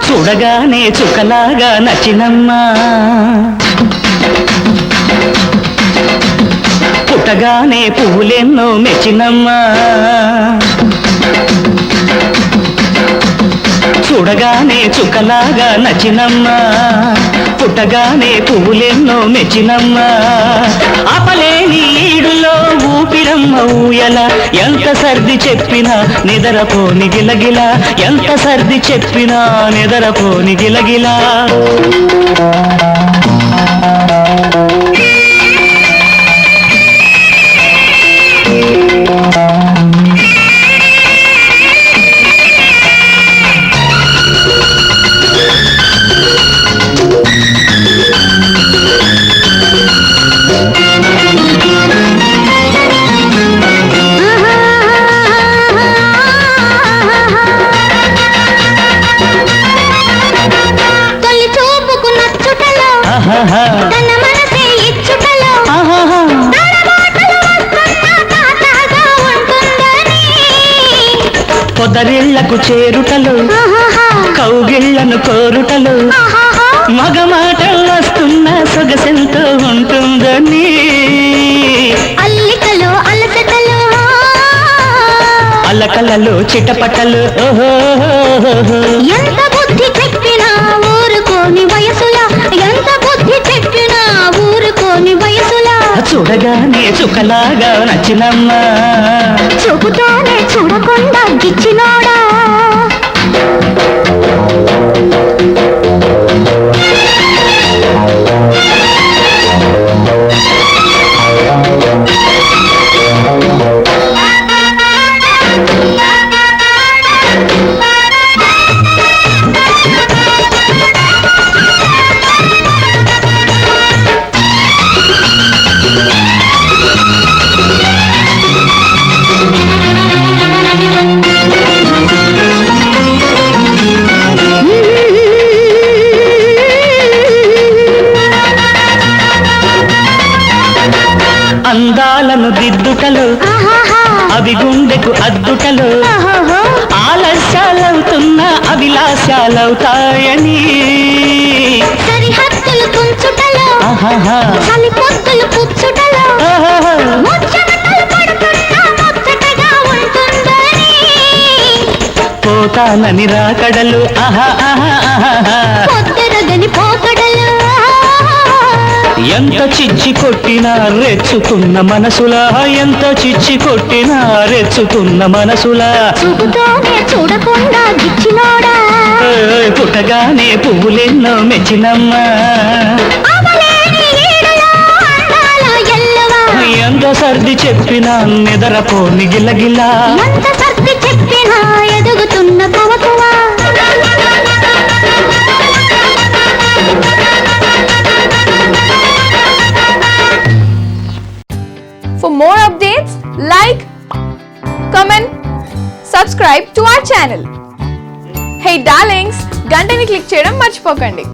చూడగానే చుక్కలాగా నచ్చినమ్మా, పుట్టగానే పువ్వులెన్నో మెచ్చినమ్మా. చూడగానే చుక్కలాగా నచ్చినమ్మా, పుట్టగానే పువ్వులెన్నో మెచ్చినమ్మా. ఆపలేని ఈడులో ఊపిరమ్మ ఊయల, ఎంత సర్ది చెప్పినా నిదరపోని గిలగిల, ఎంత సర్ది చెప్పినా నిదరపోని గిలగిలా. పొదరిళ్లకు చేరుటలు, కౌగిళ్లను కోరుటలు, మగమాటలు వస్తున్న సొగసెంతో ఉంటుందని. అల్లికలు అలసటలు, అలకలలో చిటపటలు, ఎంత బుద్ధి చెప్పినా ఊరుకోని వయసులా, ఎంత బుద్ధి చెప్పినా ఊరుకోని వయసులా. చూడగానే చుక్కలాగా నచ్చినమ్మా, చూపుతానే చూడకుండా గిచ్చినోడా. అందాలను దిద్దుటలు, అవి గుండెకు అద్దుటలు, ఆలస్యాలవుతున్నా అభిలాషాలవుతాయని. సరిహద్దులు తుంచుటలు, చలిపొద్దులు పుచ్చుటలు, ముచ్చటలు పడుతున్నా ముచ్చటగా ఉంటుందని. పోతానని రాకడలు, పొద్దురగని పోకడలు, ఎంత చిచ్చి కొట్టినా రెచ్చుతున్న మనసులా, ఎంత చిచ్చి కొట్టినా రెచ్చుతున్న మనసులా. చూపుతోనే చూడకుండా గిచ్చినోడా. పుట్టగానే పువ్వులెన్నో మెచ్చినమ్మా, ఎంత సర్ది చెప్పినా నిదరపోని గిలగిలా, ఎంత సర్ది చెప్పినా ఎదుగుతున్న కవకువా. For more updates, like, comment, subscribe to our channel. Hey darlings, గంటని click చేయడం మర్చిపోకండి.